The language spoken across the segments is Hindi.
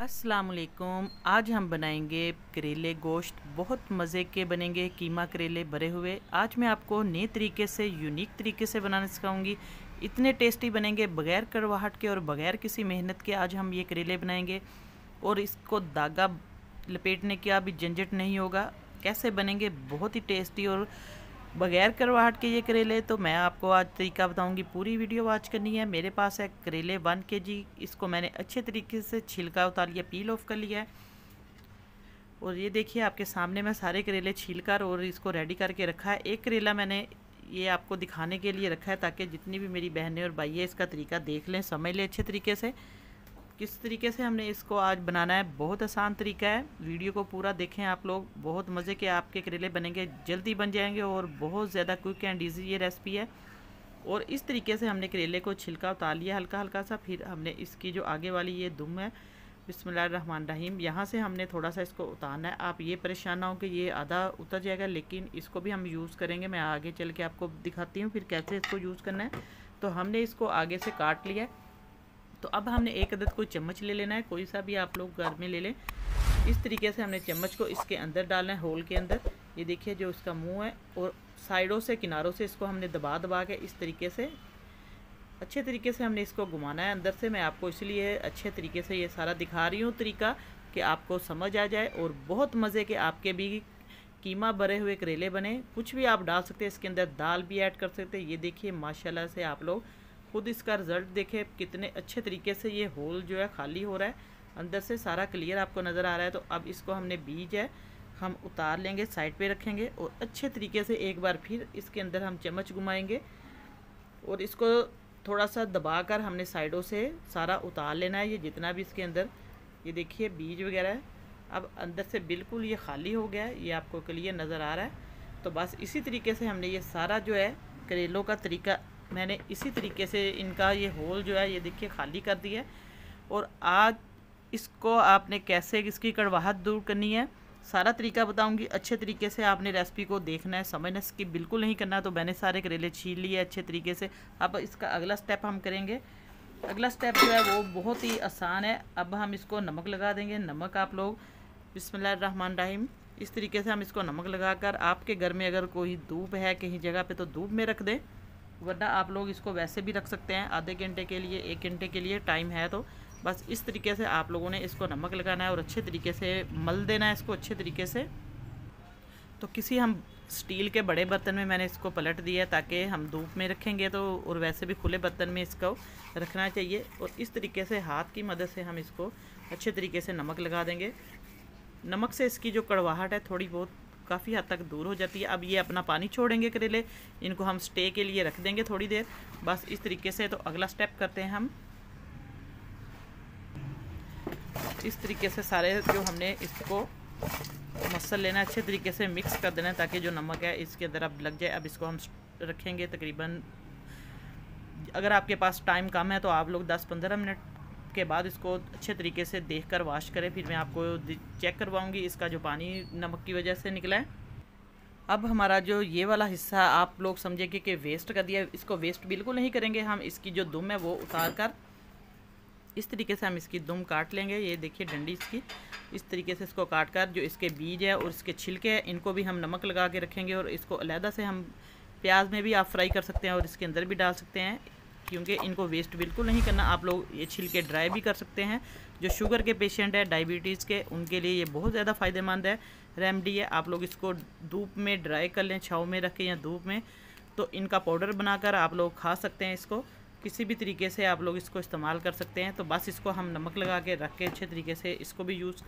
अस्सलाम वालेकुम। आज हम बनाएंगे करेले गोश्त। बहुत मज़े के बनेंगे कीमा करेले भरे हुए। आज मैं आपको नए तरीके से यूनिक तरीके से बनाना सिखाऊंगी। इतने टेस्टी बनेंगे बग़ैर कड़वाहट के और बग़ैर किसी मेहनत के। आज हम ये करेले बनाएंगे और इसको धागा लपेटने का भी झंझट नहीं होगा। कैसे बनेंगे बहुत ही टेस्टी और बग़ैर करवाहट के ये करेले। तो मैं आपको आज तरीका बताऊंगी। पूरी वीडियो वॉच करनी है। मेरे पास है करेले 1 kg। इसको मैंने अच्छे तरीके से छिलका उतार लिया, पील ऑफ कर लिया है। और ये देखिए आपके सामने मैं सारे करेले छीलकर और इसको रेडी करके रखा है। एक करेला मैंने ये आपको दिखाने के लिए रखा है ताकि जितनी भी मेरी बहनें और भाई है इसका तरीका देख लें, समझ लें अच्छे तरीके से किस तरीके से हमने इसको आज बनाना है। बहुत आसान तरीका है, वीडियो को पूरा देखें आप लोग। बहुत मज़े के आपके करेले बनेंगे, जल्दी बन जाएंगे और बहुत ज़्यादा क्विक एंड ईजी ये रेसिपी है। और इस तरीके से हमने करेले को छिलका उतार लिया हल्का हल्का सा। फिर हमने इसकी जो आगे वाली ये दुम है, बिस्मिल्लाहिर्रहमानिर्रहीम, यहाँ से हमने थोड़ा सा इसको उतारना है। आप ये परेशान ना हो कि ये आधा उतर जाएगा, लेकिन इसको भी हम यूज़ करेंगे। मैं आगे चल के आपको दिखाती हूँ फिर कैसे इसको यूज़ करना है। तो हमने इसको आगे से काट लिया है। तो अब हमने एक अदद कोई चम्मच ले लेना है, कोई सा भी आप लोग घर में ले लें। इस तरीके से हमने चम्मच को इसके अंदर डालना है, होल के अंदर। ये देखिए जो इसका मुंह है, और साइडों से किनारों से इसको हमने दबा दबा के इस तरीके से अच्छे तरीके से हमने इसको घुमाना है अंदर से। मैं आपको इसलिए अच्छे तरीके से ये सारा दिखा रही हूँ तरीका कि आपको समझ आ जाए और बहुत मज़े के आपके भी कीमा भरे हुए करेले बने। कुछ भी आप डाल सकते हैं इसके अंदर, दाल भी ऐड कर सकते हैं। ये देखिए माशाल्लाह से आप लोग खुद इसका रिज़ल्ट देखें कितने अच्छे तरीके से ये होल जो है खाली हो रहा है, अंदर से सारा क्लियर आपको नज़र आ रहा है। तो अब इसको हमने बीज है हम उतार लेंगे, साइड पे रखेंगे और अच्छे तरीके से एक बार फिर इसके अंदर हम चम्मच घुमाएंगे और इसको थोड़ा सा दबाकर हमने साइडों से सारा उतार लेना है। ये जितना भी इसके अंदर ये देखिए बीज वगैरह है, अब अंदर से बिल्कुल ये खाली हो गया है, ये आपको क्लियर नज़र आ रहा है। तो बस इसी तरीके से हमने ये सारा जो है करेलों का तरीका, मैंने इसी तरीके से इनका ये होल जो है ये देखिए खाली कर दिया है। और आज इसको आपने कैसे इसकी कड़वाहट दूर करनी है सारा तरीका बताऊंगी। अच्छे तरीके से आपने रेसिपी को देखना है, समझना, स्किप बिल्कुल नहीं करना। तो मैंने सारे करेले छील लिए अच्छे तरीके से। अब इसका अगला स्टेप हम करेंगे। अगला स्टेप जो है वो बहुत ही आसान है। अब हम इसको नमक लगा देंगे। नमक आप लोग बिस्मिल्लाहिर्रहमानिर्रहीम इस तरीके से हम इसको नमक लगाकर, आपके घर में अगर कोई धूप है कहीं जगह पे तो धूप में रख दें, वरना आप लोग इसको वैसे भी रख सकते हैं आधे घंटे के लिए, 1 घंटे के लिए टाइम है। तो बस इस तरीके से आप लोगों ने इसको नमक लगाना है और अच्छे तरीके से मल देना है इसको अच्छे तरीके से। तो किसी हम स्टील के बड़े बर्तन में मैंने इसको पलट दिया ताकि हम धूप में रखेंगे तो, और वैसे भी खुले बर्तन में इसको रखना चाहिए। और इस तरीके से हाथ की मदद से हम इसको अच्छे तरीके से नमक लगा देंगे। नमक से इसकी जो कड़वाहट है थोड़ी बहुत काफ़ी हद तक दूर हो जाती है। अब ये अपना पानी छोड़ेंगे करेले, इनको हम स्टे के लिए रख देंगे थोड़ी देर, बस इस तरीके से। तो अगला स्टेप करते हैं हम। इस तरीके से सारे जो हमने इसको मसल लेना है, अच्छे तरीके से मिक्स कर देना है ताकि जो नमक है इसके अंदर अब लग जाए। अब इसको हम रखेंगे तकरीबन, अगर आपके पास टाइम कम है तो आप लोग 10-15 मिनट के बाद इसको अच्छे तरीके से देखकर वॉश करें। फिर मैं आपको चेक करवाऊंगी इसका जो पानी नमक की वजह से निकला है। अब हमारा जो ये वाला हिस्सा आप लोग समझेंगे कि वेस्ट कर दिया, इसको वेस्ट बिल्कुल नहीं करेंगे। हम इसकी जो दुम है वो उतार कर इस तरीके से हम इसकी दुम काट लेंगे। ये देखिए डंडी इसकी, इस तरीके से इसको काट कर जो इसके बीज है और इसके छिलके हैं इनको भी हम नमक लगा के रखेंगे। और इसको अलहदा से हम प्याज में भी आप फ्राई कर सकते हैं और इसके अंदर भी डाल सकते हैं, क्योंकि इनको वेस्ट बिल्कुल नहीं करना। आप लोग ये छिलके ड्राई भी कर सकते हैं। जो शुगर के पेशेंट है, डायबिटीज़ के, उनके लिए ये बहुत ज़्यादा फ़ायदेमंद है, रेमेडी है। आप लोग इसको धूप में ड्राई कर लें, छाँव में रखें या धूप में, तो इनका पाउडर बनाकर आप लोग खा सकते हैं। इसको किसी भी तरीके से आप लोग इसको इस्तेमाल कर सकते हैं। तो बस इसको हम नमक लगा के रख के अच्छे तरीके से इसको भी यूज़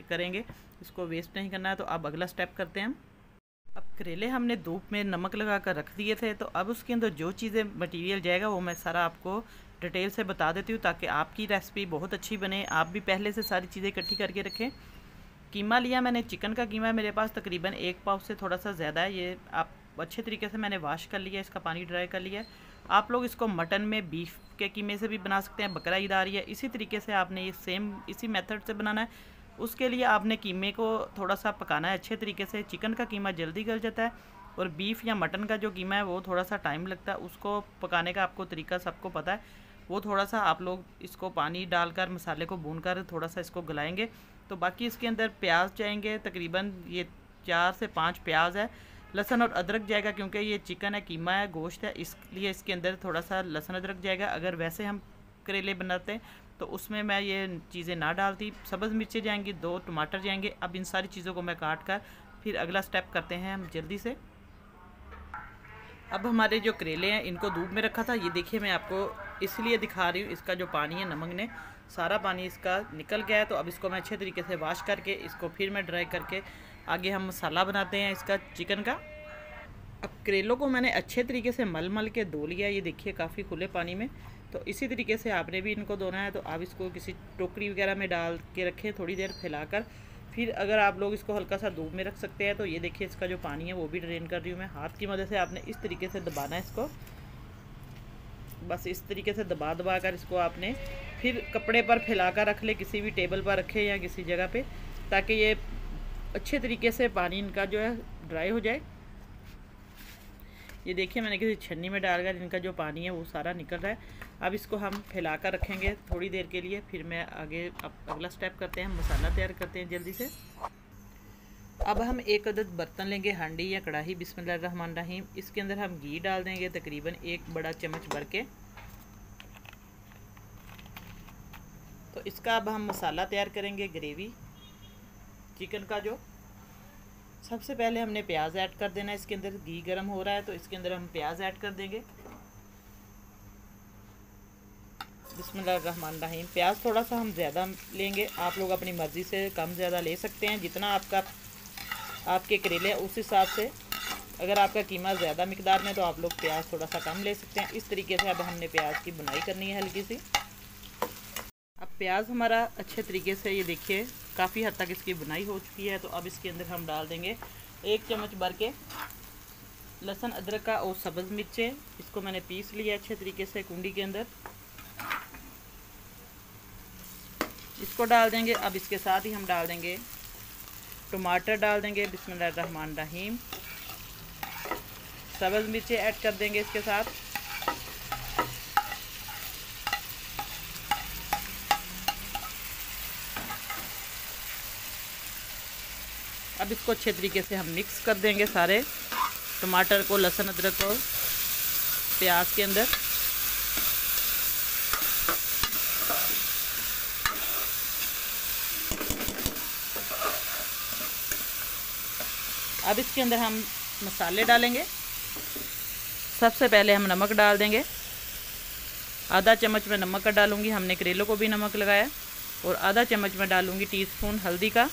करेंगे, इसको वेस्ट नहीं करना है। तो अब अगला स्टेप करते हैं हम। अब करेले हमने धूप में नमक लगा कर रख दिए थे, तो अब उसके अंदर जो चीज़ें मटेरियल जाएगा वो मैं सारा आपको डिटेल से बता देती हूँ ताकि आपकी रेसिपी बहुत अच्छी बने। आप भी पहले से सारी चीज़ें इकट्ठी करके रखें। कीमा लिया मैंने, चिकन का कीमा है मेरे पास, तकरीबन 1 पाव से थोड़ा सा ज़्यादा है। ये आप अच्छे तरीके से मैंने वॉश कर लिया, इसका पानी ड्राई कर लिया। आप लोग इसको मटन में, बीफ के कीमे से भी बना सकते हैं, बकरा ईद आ रही है, इसी तरीके से आपने ये सेम इसी मेथड से बनाना है। उसके लिए आपने कीमे को थोड़ा सा पकाना है अच्छे तरीके से। चिकन का कीमा जल्दी गल जाता है और बीफ या मटन का जो कीमा है वो थोड़ा सा टाइम लगता है, उसको पकाने का आपको तरीका सबको पता है। वो थोड़ा सा आप लोग इसको पानी डालकर मसाले को भूनकर थोड़ा सा इसको गलाएंगे। तो बाकी इसके अंदर प्याज जाएंगे, तकरीबन ये 4 से 5 प्याज है। लहसुन और अदरक जाएगा, क्योंकि ये चिकन है, कीमा है, गोश्त है, इसलिए इसके अंदर थोड़ा सा लहसुन अदरक जाएगा। अगर वैसे हम करेले बनाते हैं तो उसमें मैं ये चीज़ें ना डालती। सब्ज़ मिर्चें जाएंगी, 2 टमाटर जाएंगे। अब इन सारी चीज़ों को मैं काट कर फिर अगला स्टेप करते हैं हम जल्दी से। अब हमारे जो करेले हैं इनको धूप में रखा था, ये देखिए मैं आपको इसलिए दिखा रही हूँ। इसका जो पानी है, नमक ने सारा पानी इसका निकल गया है। तो अब इसको मैं अच्छे तरीके से वॉश करके इसको फिर मैं ड्राई करके आगे हम मसाला बनाते हैं इसका चिकन का। अब करेलों को मैंने अच्छे तरीके से मल के धो लिया, ये देखिए काफ़ी खुले पानी में। तो इसी तरीके से आपने भी इनको धोना है। तो आप इसको किसी टोकरी वगैरह में डाल के रखें, थोड़ी देर फैलाकर। फिर अगर आप लोग इसको हल्का सा धूप में रख सकते हैं। तो ये देखिए इसका जो पानी है वो भी ड्रेन कर रही हूँ मैं। हाथ की मदद से आपने इस तरीके से दबाना है इसको, बस इस तरीके से दबा कर इसको आपने फिर कपड़े पर फैला कर रख ले, किसी भी टेबल पर रखें या किसी जगह पे, ताकि ये अच्छे तरीके से पानी इनका जो है ड्राई हो जाए। ये देखिए मैंने किसी छन्नी में डालकर इनका जो पानी है वो सारा निकल रहा है। अब इसको हम फैला कर रखेंगे थोड़ी देर के लिए। फिर मैं आगे अगला स्टेप करते हैं, हम मसाला तैयार करते हैं जल्दी से। अब हम एक अदद बर्तन लेंगे, हांडी या कढ़ाई, बिस्मिल्लाहिर्रहमानिर्रहीम। इसके अंदर हम घी डाल देंगे, तकरीबन 1 बड़ा चम्मच भर के। तो इसका अब हम मसाला तैयार करेंगे, ग्रेवी चिकन का। जो सबसे पहले हमने प्याज ऐड कर देना है इसके अंदर। घी गर्म हो रहा है तो इसके अंदर हम प्याज ऐड कर देंगे, बिस्मिल्लाहिर्रहमानिर्रहीम। प्याज थोड़ा सा हम ज़्यादा लेंगे, आप लोग अपनी मर्ज़ी से कम ज़्यादा ले सकते हैं, जितना आपके करेले हैं उस हिसाब से। अगर आपका कीमा ज़्यादा मिकदार में तो आप लोग प्याज थोड़ा सा कम ले सकते हैं। इस तरीके से अब हमने प्याज की बुनाई करनी है हल्की सी। अब प्याज हमारा अच्छे तरीके से, ये देखिए काफ़ी हद तक इसकी बुनाई हो चुकी है। तो अब इसके अंदर हम डाल देंगे 1 चम्मच भर के लहसुन अदरक का और सब्ज़ मिर्चें। इसको मैंने पीस लिया अच्छे तरीके से कुंडी के अंदर, इसको डाल देंगे। अब इसके साथ ही हम डाल देंगे टमाटर, डाल देंगे, बिस्मिल्लाहिर्रहमानिर्रहीम। सब्ज़ मिर्चें ऐड कर देंगे इसके साथ। अब इसको अच्छे तरीके से हम मिक्स कर देंगे सारे टमाटर को, लहसुन अदरक को प्याज के अंदर। अब इसके अंदर हम मसाले डालेंगे। सबसे पहले हम नमक डाल देंगे, आधा चम्मच में नमक का डालूंगी, हमने करेलों को भी नमक लगाया। और आधा चम्मच में डालूंगी टीस्पून हल्दी का।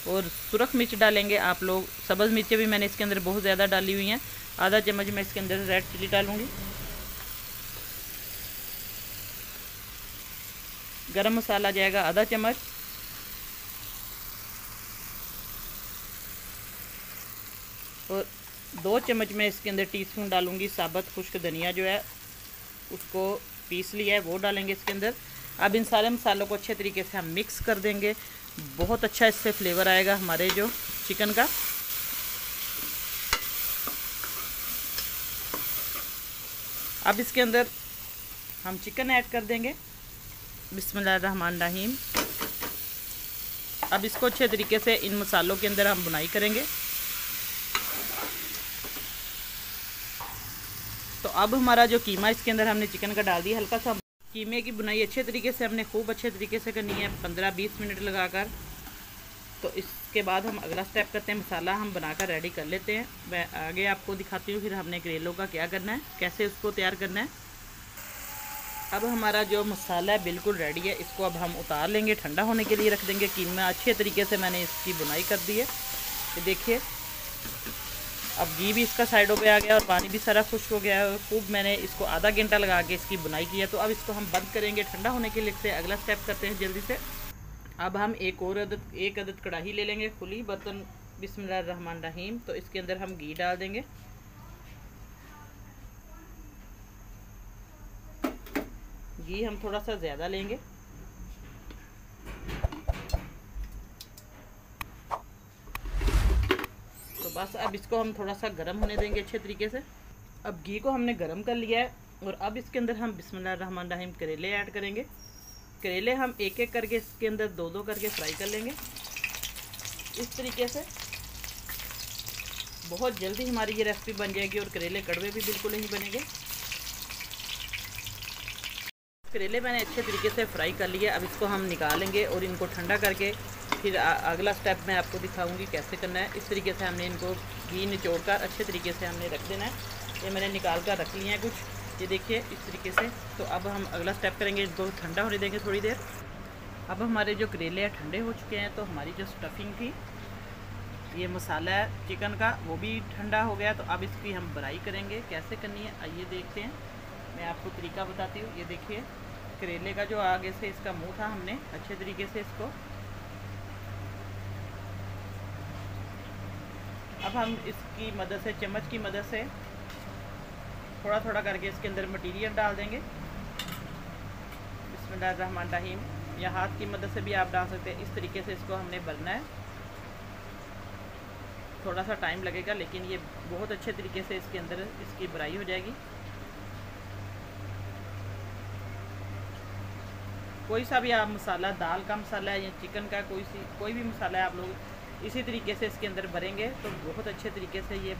और सुरख मिर्च डालेंगे आप लोग, सब्ज़ मिर्चें भी मैंने इसके अंदर बहुत ज़्यादा डाली हुई हैं। आधा चम्मच में इसके अंदर रेड चिली डालूंगी। गरम मसाला जाएगा आधा चम्मच। और 2 चम्मच में इसके अंदर टीस्पून डालूंगी साबुत खुश्क धनिया, जो है उसको पीस लिया है, वो डालेंगे इसके अंदर। अब इन सारे मसालों को अच्छे तरीके से हम मिक्स कर देंगे। बहुत अच्छा इससे फ्लेवर आएगा हमारे जो चिकन का। अब इसके अंदर हम चिकन ऐड कर देंगे, बिस्मिल्लाहिर्रहमानिर्रहीम। अब इसको अच्छे तरीके से इन मसालों के अंदर हम बुनाई करेंगे। तो अब हमारा जो कीमा इसके अंदर हमने चिकन का डाल दिया, हल्का सा कीमे की बुनाई अच्छे तरीके से हमने खूब अच्छे तरीके से करनी है, 15-20 मिनट लगाकर। तो इसके बाद हम अगला स्टेप करते हैं, मसाला हम बनाकर रेडी कर लेते हैं। मैं आगे आपको दिखाती हूँ फिर हमने करेलों का क्या करना है, कैसे उसको तैयार करना है। अब हमारा जो मसाला है बिल्कुल रेडी है, इसको अब हम उतार लेंगे, ठंडा होने के लिए रख देंगे। कीमा अच्छे तरीके से मैंने इसकी बुनाई कर दी है, ये देखिए। अब घी भी इसका साइडों पे आ गया और पानी भी सारा खुश्क हो गया है। खूब मैंने इसको आधा घंटा लगा के इसकी बुनाई की है। तो अब इसको हम बंद करेंगे ठंडा होने के लिए से। अगला स्टेप करते हैं जल्दी से। अब हम एक अदद कढ़ाई ले लेंगे, खुली बर्तन, बिस्मिल्लाहिर्रहमानिर्रहीम। तो इसके अंदर हम घी डाल देंगे। घी हम थोड़ा सा ज़्यादा लेंगे। तो बस अब इसको हम थोड़ा सा गर्म होने देंगे अच्छे तरीके से। अब घी को हमने गर्म कर लिया है। और अब इसके अंदर हम बिस्मिल्लाहिर्रहमानिर्रहीम करेले ऐड करेंगे। करेले हम एक एक करके इसके अंदर दो दो करके फ्राई कर लेंगे इस तरीके से। बहुत जल्दी हमारी ये रेसिपी बन जाएगी और करेले कड़वे भी बिल्कुल नहीं बनेंगे। करेले मैंने अच्छे तरीके से फ्राई कर लिए। अब इसको हम निकालेंगे और इनको ठंडा करके फिर अगला स्टेप मैं आपको दिखाऊंगी कैसे करना है। इस तरीके से हमने इनको घी निचोड़ कर अच्छे तरीके से हमने रख देना है। ये मैंने निकाल कर रख लिए हैं कुछ, ये देखिए इस तरीके से। तो अब हम अगला स्टेप करेंगे, इनको ठंडा होने देंगे थोड़ी देर। अब हमारे जो करेले हैं ठंडे हो चुके हैं, तो हमारी जो स्टफिंग थी, ये मसाला है चिकन का, वो भी ठंडा हो गया। तो अब इसकी हम फ्राई करेंगे। कैसे करनी है आइए देखते हैं, मैं आपको तरीका बताती हूँ। ये देखिए करेले का जो आगे से इसका मुंह था, हमने अच्छे तरीके से इसको, अब हम इसकी मदद से, चम्मच की मदद से थोड़ा थोड़ा करके इसके अंदर मटेरियल डाल देंगे। बिस्मिल्लाहिर्रहमानिर्रहीम, या हाथ की मदद से भी आप डाल सकते हैं। इस तरीके से इसको हमने भरना है। थोड़ा सा टाइम लगेगा लेकिन ये बहुत अच्छे तरीके से इसके अंदर इसकी भराई हो जाएगी। कोई सा भी आप मसाला, दाल का मसाला है या चिकन का कोई भी मसाला है, आप लोग इसी तरीके से इसके अंदर भरेंगे तो बहुत अच्छे तरीके से ये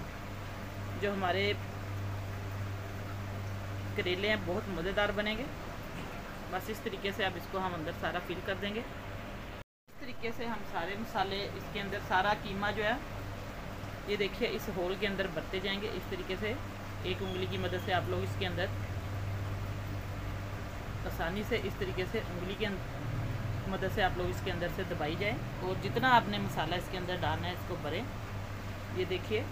जो हमारे करेले हैं बहुत मज़ेदार बनेंगे। बस इस तरीके से अब इसको हम अंदर सारा फिल कर देंगे। इस तरीके से हम सारे मसाले इसके अंदर, सारा कीमा जो है ये देखिए इस होल के अंदर भरते जाएंगे। इस तरीके से एक उंगली की मदद से आप लोग इसके अंदर आसानी से, इस तरीके से उंगली की मदद से आप लोग इसके अंदर से दबाई जाए और जितना आपने मसाला इसके अंदर डालना है इसको भरें। ये देखिए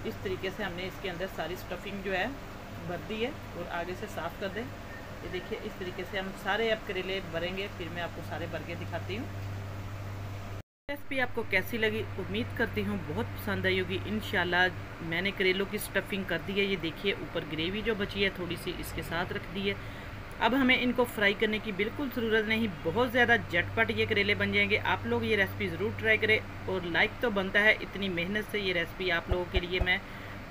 इस तरीके से हमने इसके अंदर सारी स्टफिंग जो है भर दी है और आगे से साफ़ कर दें। ये देखिए इस तरीके से हम सारे अब करेले भरेंगे, फिर मैं आपको सारे भर के दिखाती हूँ। रेसिपी आपको कैसी लगी, उम्मीद करती हूँ बहुत पसंद आई होगी इंशाल्लाह। मैंने करेलों की स्टफिंग कर दी है। ये देखिए ऊपर ग्रेवी जो बची है थोड़ी सी इसके साथ रख दी है। अब हमें इनको फ्राई करने की बिल्कुल ज़रूरत नहीं, बहुत ज़्यादा झटपट ये करेले बन जाएंगे। आप लोग ये रेसिपी ज़रूर ट्राई करें और लाइक तो बनता है, इतनी मेहनत से ये रेसिपी आप लोगों के लिए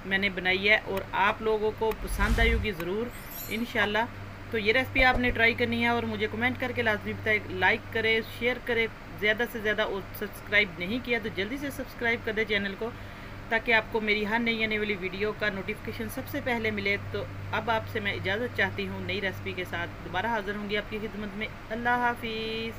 मैंने बनाई है और आप लोगों को पसंद आई होगी ज़रूर इंशाल्लाह। तो ये रेसिपी आपने ट्राई करनी है और मुझे कमेंट करके लाजमी बताएं, लाइक करें, शेयर करें ज़्यादा से ज़्यादा, और सब्सक्राइब नहीं किया तो जल्दी से सब्सक्राइब कर दें चैनल को, ताकि आपको मेरी हर नई आने वाली वीडियो का नोटिफिकेशन सबसे पहले मिले। तो अब आपसे मैं इजाज़त चाहती हूँ, नई रेसिपी के साथ दोबारा हाज़िर होंगी आपकी खिदमत में। अल्लाह हाफिज़।